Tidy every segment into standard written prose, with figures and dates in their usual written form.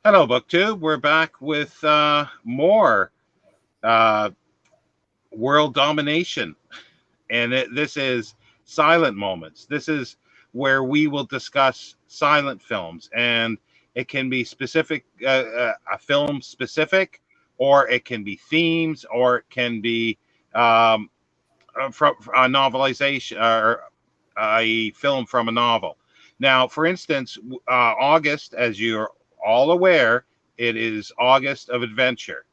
Hello, BookTube. We're back with more uh, world domination, and this is silent moments. This is where we will discuss silent films, and it can be specific, a film specific, or it can be themes, or it can be um, from a novelization or a film from a novel. Now, for instance, August, as you're all aware, it is August of adventure.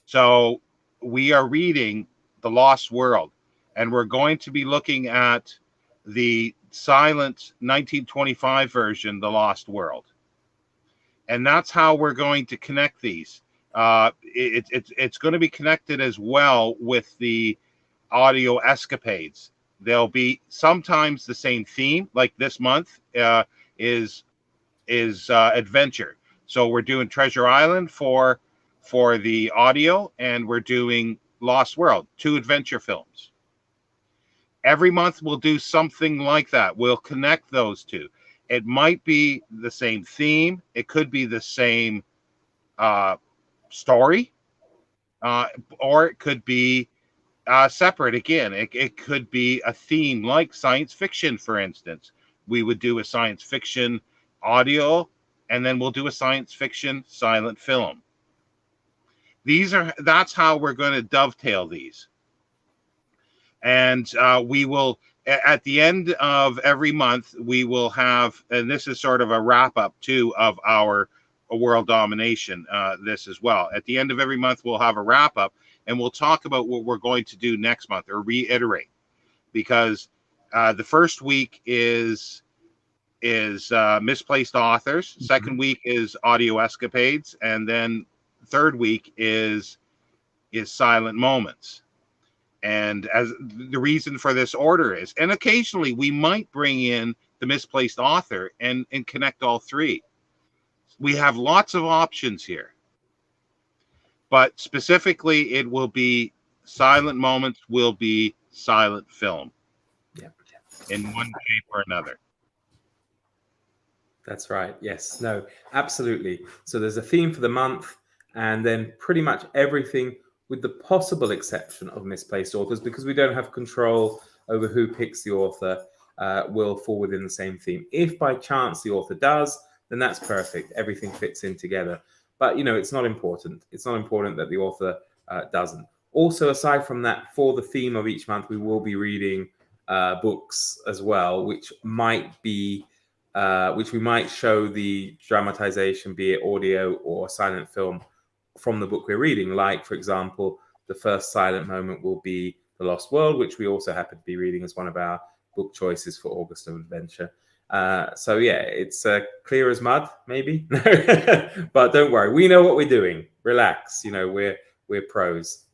So we are reading The Lost World, and we're going to be looking at the silent 1925 version, The Lost World. And that's how we're going to connect these. It's going to be connected as well with the audio escapades. There'll be sometimes the same theme, like this month is adventure. So we're doing Treasure Island for the audio, and we're doing Lost World, two adventure films. Every month we'll do something like that. We'll connect those two. It might be the same theme. It could be the same uh, story, uh, or it could be separate again. It could be a theme like science fiction, for instance. We would do a science fiction audio, and then we'll do a science fiction silent film. That's how we're going to dovetail these. And we will, at the end of every month, we will have, and this is sort of a wrap up too of our world domination, this as well. At the end of every month, we'll have a wrap up, and we'll talk about what we're going to do next month, or reiterate, because the first week is misplaced authors. Mm-hmm. Second week is audio escapades, and then third week is silent moments. And as the reason for this order is, and occasionally we might bring in the misplaced author and connect all three. We have lots of options here, but specifically it will be silent moments, will be silent film. Yeah. In one shape or another. That's right. Yes. No, absolutely. So there's a theme for the month, and then pretty much everything, with the possible exception of misplaced authors, because we don't have control over who picks the author, will fall within the same theme. If by chance the author does, then that's perfect. Everything fits in together. But, it's not important. It's not important that the author doesn't. Also, aside from that, for the theme of each month, we will be reading books as well, which we might show the dramatization, be it audio or silent film, from the book we're reading. Like, for example, the first silent moment will be The Lost World, which we also happen to be reading as one of our book choices for August of Adventure. So yeah, it's clear as mud, maybe. But don't worry, we know what we're doing. Relax, we're pros.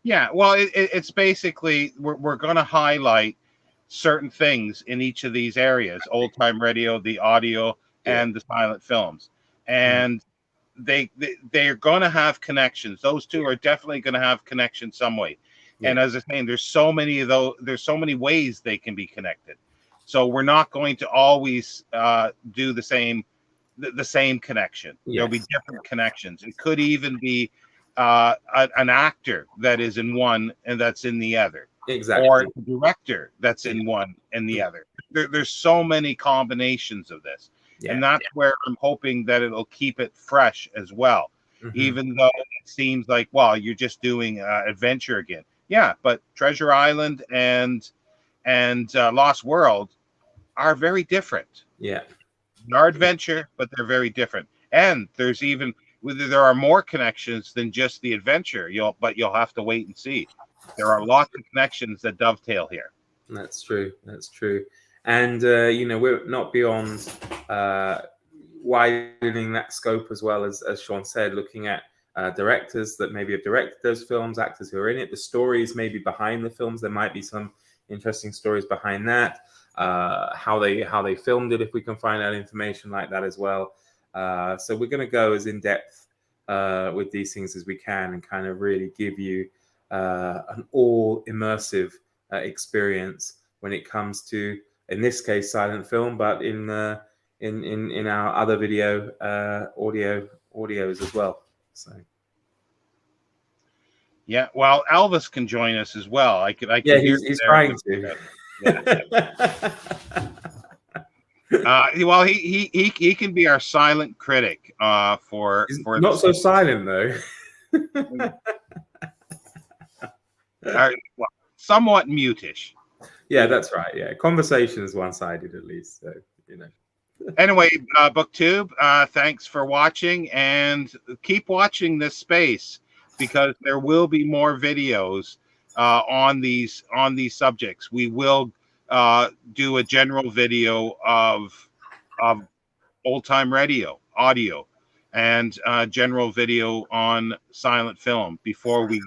Yeah, well, it's basically we're going to highlight certain things in each of these areas: old time radio, the audio, and the silent films, and they're going to have connections. Those two are definitely going to have connections some way. Yeah. And as I saying, there's so many of those. There's so many ways they can be connected. So we're not going to always do the same connection. Yes. There'll be different connections. It could even be an actor that is in one and that's in the other. Exactly. Or a director that's in one and the other. There's so many combinations of this. Yeah. And that's where I'm hoping that it'll keep it fresh as well. Mm-hmm. Even though it seems like, well, you're just doing adventure again. Yeah, but Treasure Island and Lost World are very different. Yeah. They are adventure, but they're very different. And there are more connections than just the adventure. You'll have to wait and see. There are lots of connections that dovetail here. That's true. And we're not beyond widening that scope as well, as Shawn said, looking at directors that maybe have directed those films, actors who are in it, the stories maybe behind the films. There might be some interesting stories behind that. How they filmed it, if we can find out information like that as well. So we're going to go as in depth with these things as we can, and kind of really give you an all immersive experience when it comes to, in this case, silent film, but in in our other video audios as well. So yeah, well, Elvis can join us as well. I could yeah, hear he's there. trying to. Yeah. Well, he can be our silent critic for He's the not so silent though. well, somewhat mutish. Yeah, that's right. Yeah, conversation is one-sided at least. So Anyway, BookTube, thanks for watching, and keep watching this space because there will be more videos on these subjects. We will do a general video of old time radio audio and general video on silent film before we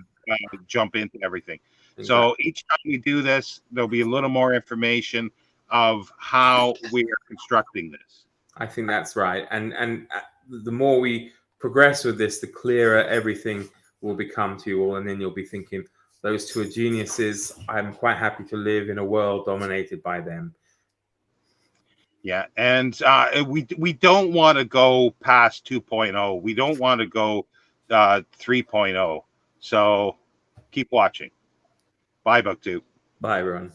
jump into everything. exactly. So each time we do this, there'll be a little more information of how we are constructing this. I think that's right. And the more we progress with this, the clearer everything will become to you all. And then you'll be thinking, those two are geniuses. I'm quite happy to live in a world dominated by them. Yeah. And we don't want to go past 2.0. We don't want to go 3.0. So keep watching. Bye, BookTube. Bye, everyone.